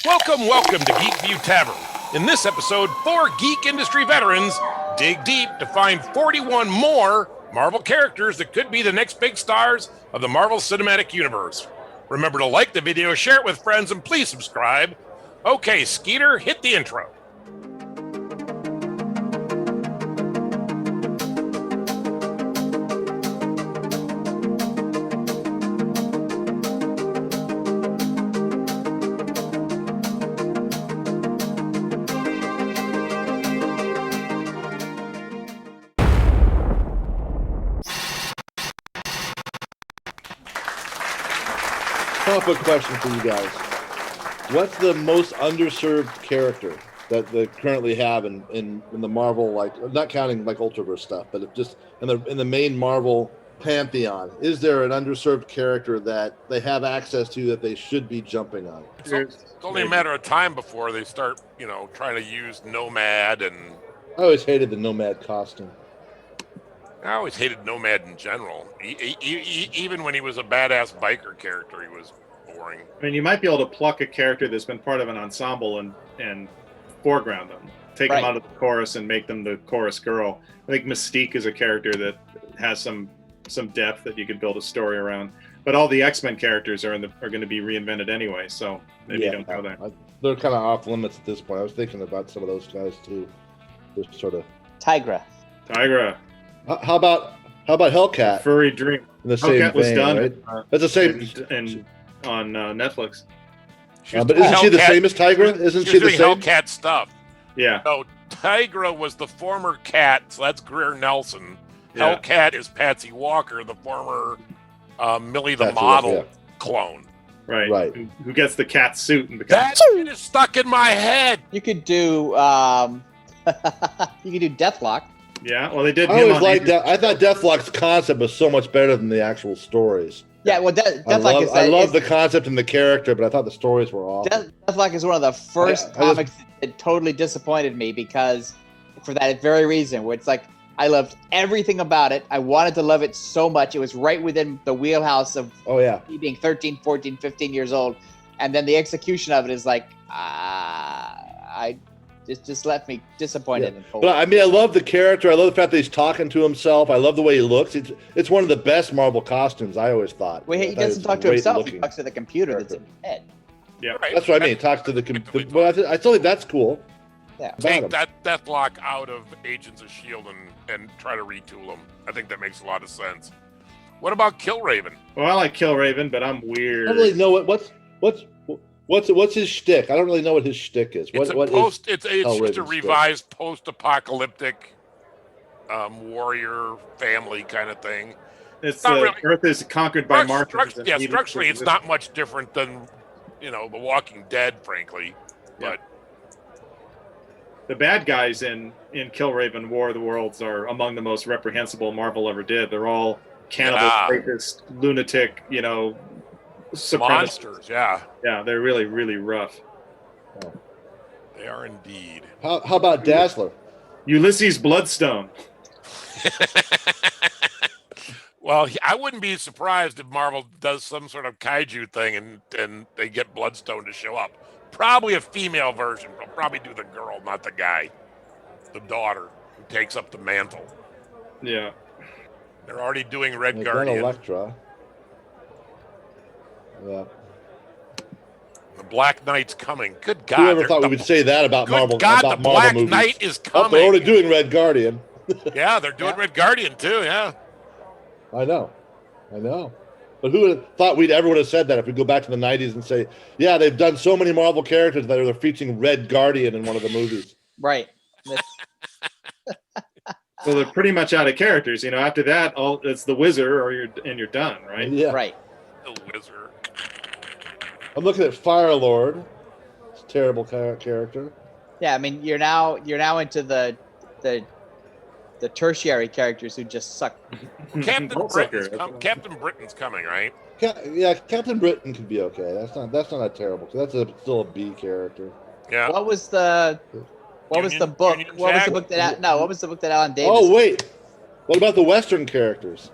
Welcome to GeekView Tavern. In this episode, 4 geek industry veterans dig deep to find 41 more Marvel characters that could be the next big stars of the Marvel Cinematic Universe. Remember to like the video, share it with friends, and please subscribe. Okay, Skeeter, hit the intro. Quick question for you guys. What's the most underserved character that they currently have in the Marvel, like, not counting like Ultraverse stuff, but just in the main Marvel pantheon? Is there an underserved character that they have access to that they should be jumping on? It's only a matter of time before they start, trying to use Nomad, and I always hated the Nomad costume. I always hated Nomad in general. Even when he was a badass biker character, he was boring. I mean, you might be able to pluck a character that's been part of an ensemble and foreground them, take them out of the chorus and make them the chorus girl. I think Mystique is a character that has some depth that you could build a story around. But all the X-Men characters are going to be reinvented anyway, so maybe you don't go there. They're kind of off limits at this point. I was thinking about some of those guys too. Just sort of Tigra. How about Hellcat? Furry Dream. Hellcat was done. Right? That's the same. And on Netflix. But isn't she the same as Tigra? Isn't she the same? Hellcat stuff. Yeah. No, Tigra was the former Cat, so that's Greer Nelson. Yeah. Hellcat is Patsy Walker, the former Millie the Model clone. Right. Who gets the cat suit and becomes... That shit is stuck in my head. You could do Deathlock. Yeah, well, they did. I always liked that. I thought Deathlock's concept was so much better than the actual stories. Yeah, well, Deathlock I love the concept and the character, but I thought the stories were awful. Deathlock is one of the first comics that totally disappointed me because, for that very reason, where it's like, I loved everything about it. I wanted to love it so much. It was right within the wheelhouse of me being 13, 14, 15 years old. And then the execution of it is like, just left me disappointed. Yeah. But I mean, I love the character. I love the fact that he's talking to himself. I love the way he looks. It's one of the best Marvel costumes, I always thought. Well, he doesn't talk to himself. He talks to the computer that's in his head. Yeah, right. That's what I mean. He talks to the computer. Well, I still think that's cool. Yeah. Take that Deathlock out of Agents of S.H.I.E.L.D. and try to retool them. I think that makes a lot of sense. What about Killraven? Well, I like Killraven, but I'm weird. I don't really know what's his shtick. I don't really know what his shtick is. It's just a revised post-apocalyptic warrior family kind of thing. It's not really, Earth is conquered by Martians. Structurally, it's not much different than The Walking Dead, frankly. But the bad guys in Killraven War of the Worlds are among the most reprehensible Marvel ever did. They're all cannibal, rapist, lunatic, monsters. Yeah, they're really, really rough. Oh. They are indeed. How about Dazzler? Ulysses Bloodstone. Well, I wouldn't be surprised if Marvel does some sort of kaiju thing and they get Bloodstone to show up. Probably a female version. They'll probably do the girl, not the guy. The daughter who takes up the mantle. Yeah. They're already doing Red Guardian. Elektra. Yeah. The Black Knight's coming. Good God. Whoever thought we would say that about Marvel? God, about the Marvel Black movies. Knight is coming. They're already doing Red Guardian. Yeah, they're doing Red Guardian too. Yeah. I know. But who would have thought everyone would have said that if we go back to the 90s and say, yeah, they've done so many Marvel characters that they're featuring Red Guardian in one of the movies. Right. So they're pretty much out of characters. After that, it's the Wizard or you're done, right? Yeah. Right. The Wizard. I'm looking at Firelord. It's a terrible character. Yeah, I mean, you're now into the tertiary characters who just suck. Captain Britain's coming, right? Yeah, Captain Britain could be okay. That's not a terrible. That's still a B character. Yeah. What was the book? What was the book that Alan Davis? Oh wait, what about the Western characters?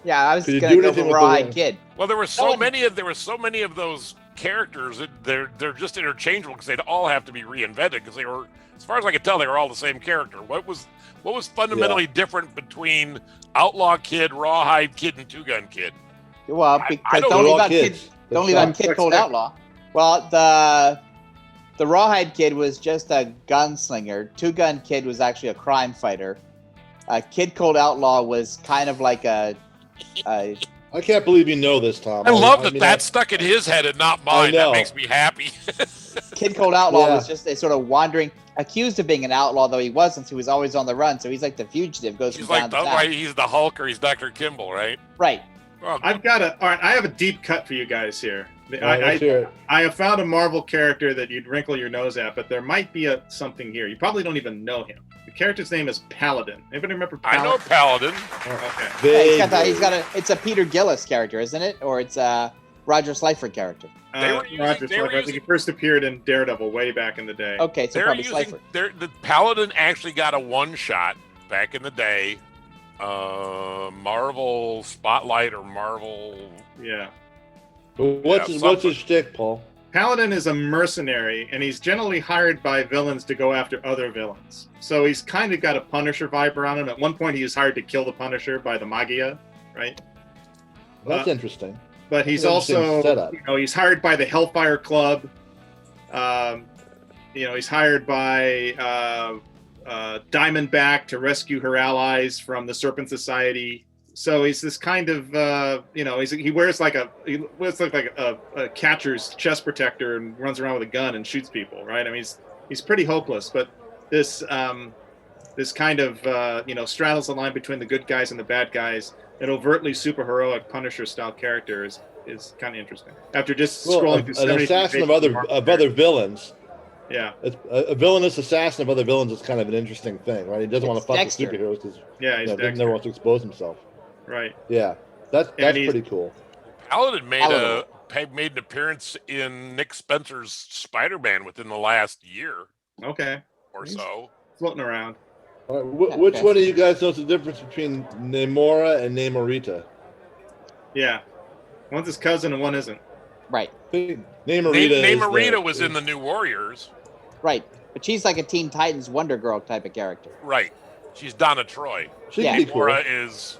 Yeah, I was going to go for Raw-Eyed Kid. Well, there were so many of those characters, they're just interchangeable because they'd all have to be reinvented because they were, as far as I could tell, they were all the same character. What was fundamentally different between Outlaw Kid, Rawhide Kid, and Two Gun Kid? Well, because don't don't know. leave out Kid. Don't leave out Kid Cold Outlaw. Well, the Rawhide Kid was just a gunslinger. Two Gun Kid was actually a crime fighter. Kid Cold Outlaw was kind of like a I can't believe you know this, Tom. I love that stuck in his head and not mine. That makes me happy. Kid Cold Outlaw was just a sort of wandering, accused of being an outlaw, though he wasn't. So he was always on the run. So he's like the fugitive, goes He's from like town to town. he's the Hulk or he's Dr. Kimball, right? Right. Well, All right, I have a deep cut for you guys here. Let's hear it. I have found a Marvel character that you'd wrinkle your nose at, but there might be something here. You probably don't even know him. The character's name is Paladin. Anybody remember Paladin? I know Paladin. Okay. Yeah, it's a Peter Gillis character, isn't it? Or it's a Roger Slifer character. Roger Slifer. I think he first appeared in Daredevil way back in the day. Okay, so probably Slifer. The Paladin actually got a one-shot back in the day. Marvel Spotlight or Marvel. Yeah. What's his shtick, Paul? Paladin is a mercenary, and he's generally hired by villains to go after other villains. So he's kind of got a Punisher vibe around him. At one point, he was hired to kill the Punisher by the Magia, right? That's interesting. But he's also, setup. He's hired by the Hellfire Club. He's hired by Diamondback to rescue her allies from the Serpent Society. So he's this kind of, he wears like a catcher's chest protector and runs around with a gun and shoots people, right? I mean, he's pretty hopeless. But this kind of, straddles the line between the good guys and the bad guys. An overtly superheroic Punisher-style character is kind of interesting. After just scrolling through an assassin of other villains. Yeah, a villainous assassin of other villains is kind of an interesting thing, right? He doesn't want to fuck with superheroes because he never wants to expose himself. Right. Yeah, that's pretty cool. Paladin made an appearance in Nick Spencer's Spider-Man within the last year. Okay. Or so. Floating around. All right, which one of you guys knows the difference between Namora and Namorita? Yeah. One's his cousin and one isn't. Right. Namorita was in the New Warriors. Right. But she's like a Teen Titans Wonder Girl type of character. Right. She's Donna Troy. Namora is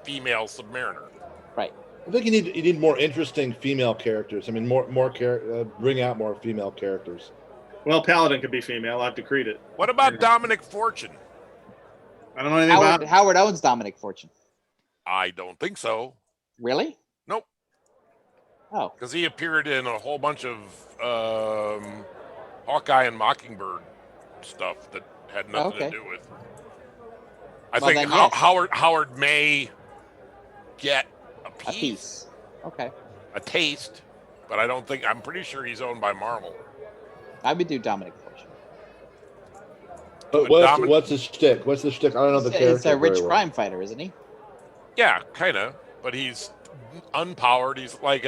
female Submariner. Right. I think you need more interesting female characters. I mean, bring out more female characters. Well, Paladin could be female. I've decreed it. What about Dominic Fortune? I don't know anything about Howard owns Dominic Fortune. I don't think so. Really? Nope. Oh. Because he appeared in a whole bunch of Hawkeye and Mockingbird stuff that had nothing to do with. I think Howard may get a piece. Okay. A taste, but I'm pretty sure he's owned by Marvel. I would do Dominic Fortune. But what's his shtick? What's the shtick? I don't know the character. He's a rich crime fighter, isn't he? Yeah, kind of. But he's unpowered. He's like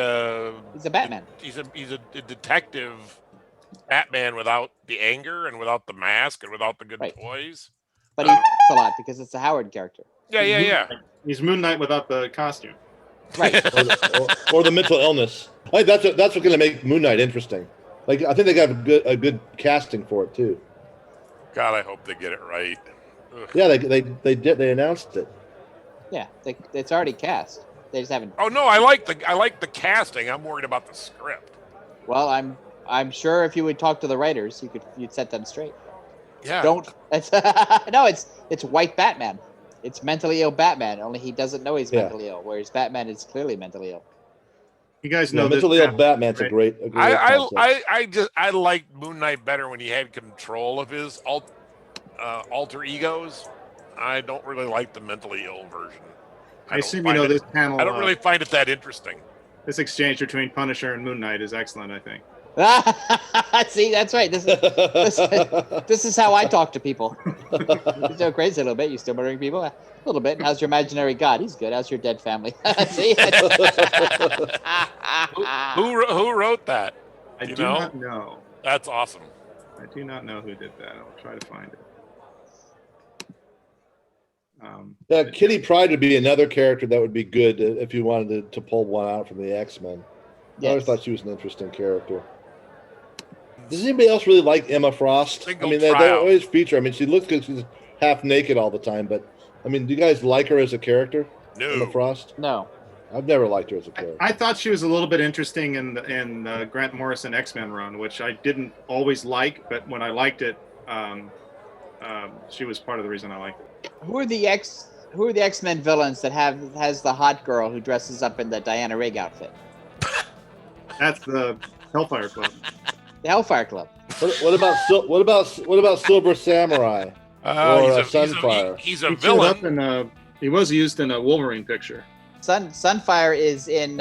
he's a Batman. He's a detective Batman without the anger and without the mask and without the good poise. But he talks a lot because it's a Howard character. Yeah. He's Moon Knight without the costume. Right. or the mental illness. I think that's what's going to make Moon Knight interesting. Like, I think they got a good casting for it too. God, I hope they get it right. Ugh. Yeah, they announced it. Yeah, it's already cast. They just haven't. Oh no, I like the casting. I'm worried about the script. Well, I'm sure if you would talk to the writers, you'd set them straight. Yeah. It's white Batman. It's mentally ill Batman. Only he doesn't know he's mentally ill, whereas Batman is clearly mentally ill. You guys know mentally ill Batman's right? a great I liked Moon Knight better when he had control of his alter egos. I don't really like the mentally ill version. I assume you know this panel. I don't really find it that interesting. This exchange between Punisher and Moon Knight is excellent, I think. See, that's right. This is how I talk to people. You're so crazy a little bit. You still murdering people? A little bit. How's your imaginary god? He's good. How's your dead family? See? Who wrote that? I do not know. That's awesome. I do not know who did that. I'll try to find it. Kitty Pryde would be another character that would be good if you wanted to pull one out from the X-Men. I always thought she was an interesting character. Does anybody else really like Emma Frost? I mean, they always feature. I mean, she looks good. She's half naked all the time. But, I mean, do you guys like her as a character? No. Emma Frost? No. I've never liked her as a character. I thought she was a little bit interesting in Grant Morrison X-Men run, which I didn't always like, but when I liked it, she was part of the reason I liked it. Who are the X-Men villains that has the hot girl who dresses up in the Diana Rigg outfit? That's the Hellfire Club. The Hellfire Club. What about Silver Samurai or Sunfire? He's a villain. He was used in a Wolverine picture. Sunfire is in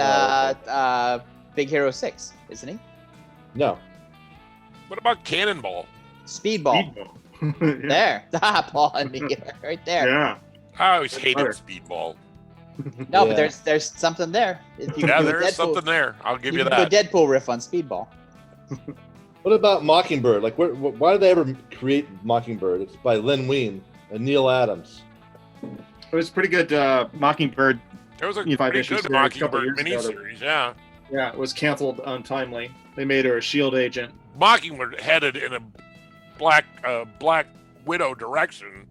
Big Hero 6, isn't he? No. What about Cannonball? Speedball. Yeah. There. Paul and me right there. Yeah. I always hated Speedball. No, but there's something there. If you Yeah, do a there is something there. I'll give you do that. a Deadpool riff on Speedball. What about Mockingbird? Like, why did they ever create Mockingbird? It's by Len Wein and Neil Adams. It was pretty good. Mockingbird. There was a pretty pretty good good Mockingbird miniseries, yeah. Yeah, it was canceled untimely. They made her a SHIELD agent. Mockingbird headed in a Black Widow direction.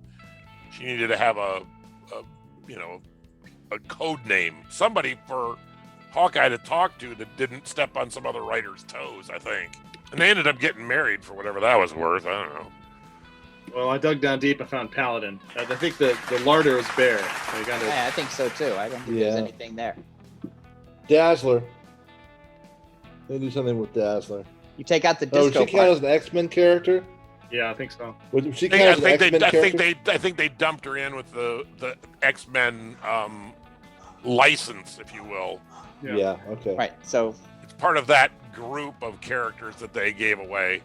She needed to have a code name, somebody for Hawkeye to talk to that didn't step on some other writer's toes, I think. And they ended up getting married for whatever that was worth. I don't know. Well, I dug down deep and found Paladin. I think the larder is bare. Yeah, I think so too. I don't think there's anything there. Dazzler. They do something with Dazzler. You take out the disco Would she count as an X-Men character? Yeah, I think so. Would she count as an X-Men character? I think they dumped her in with the X-Men license, if you will. Yeah. Okay. Right. So it's part of that group of characters that they gave away.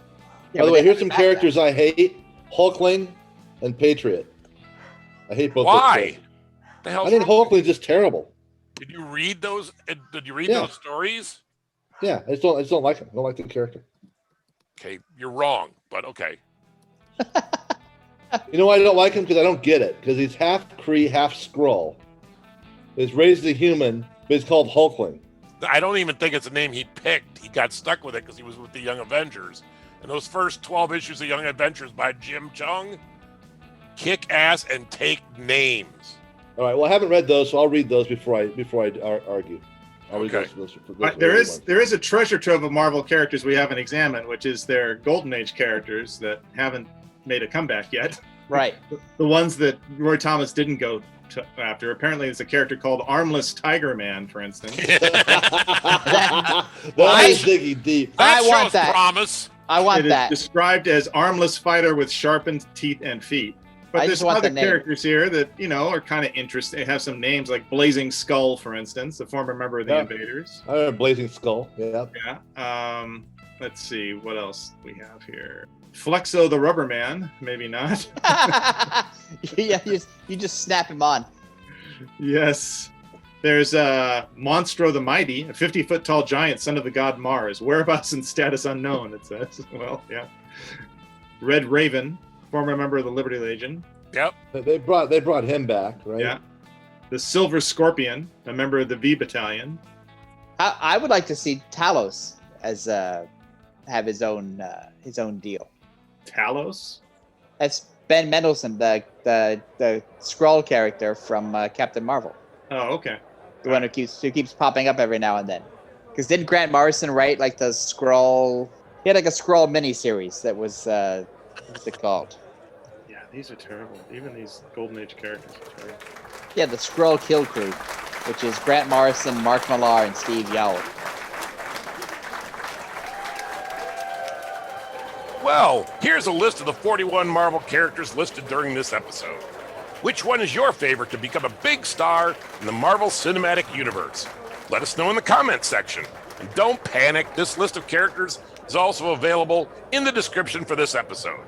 Yeah, by the way, here's some characters I hate: Hulkling and Patriot. I hate both. Why? The hell? I think Hulkling's just terrible. Did you read those? Did you read those stories? Yeah, I just don't like him. I don't like the character. Okay, you're wrong, but okay. You know why I don't like him? Because I don't get it. Because he's half Kree, half Skrull. He's raised a human, but he's called Hulkling. I don't even think it's a name he picked. He got stuck with it because he was with the Young Avengers. And those first 12 issues of Young Adventures by Jim Chung kick ass and take names. All right. Well, I haven't read those, so I'll read those before I argue. I'll read those there is a treasure trove of Marvel characters we haven't examined, which is their Golden Age characters that haven't made a comeback yet. Right. The ones that Roy Thomas didn't go after. Apparently, there's a character called Armless Tiger Man, for instance. That is digging deep. I want shows that. Promise. I want that. It is described as armless fighter with sharpened teeth and feet. But there's other characters here that, are kind of interesting. They have some names like Blazing Skull, for instance, a former member of the Invaders. I remember Blazing Skull. Yeah. Yeah. Let's see what else we have here. Flexo the Rubber Man, maybe not. Yeah, you just snap him on. Yes. There's Monstro the Mighty, a 50-foot tall giant, son of the god Mars. Whereabouts and status unknown, it says. Well, yeah. Red Raven, former member of the Liberty Legion. Yep. They brought him back, right? Yeah. The Silver Scorpion, a member of the V Battalion. I would like to see Talos as have his own deal. Talos? That's Ben Mendelsohn, the Skrull character from Captain Marvel. Oh, okay. The one who keeps popping up every now and then. Because didn't Grant Morrison write like the Skrull? He had like a Skrull miniseries that was what's it called? Yeah, these are terrible. Even these Golden Age characters are terrible. Yeah, the Skrull Kill Crew, which is Grant Morrison, Mark Millar, and Steve Yeowell. Well, here's a list of the 41 Marvel characters listed during this episode. Which one is your favorite to become a big star in the Marvel Cinematic Universe? Let us know in the comments section. And don't panic, this list of characters is also available in the description for this episode.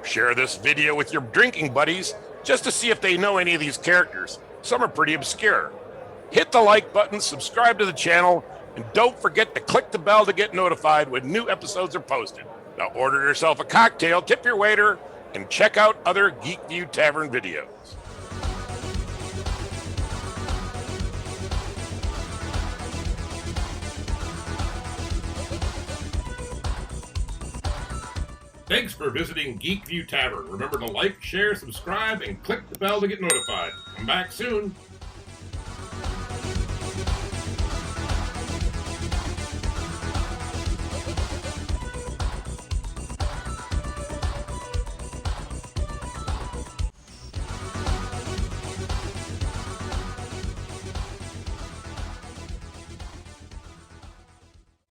Share this video with your drinking buddies just to see if they know any of these characters. Some are pretty obscure. Hit the like button, subscribe to the channel, and don't forget to click the bell to get notified when new episodes are posted. Now order yourself a cocktail, tip your waiter, and check out other GeekView Tavern videos. Thanks for visiting GeekView Tavern. Remember to like, share, subscribe, and click the bell to get notified. Come back soon.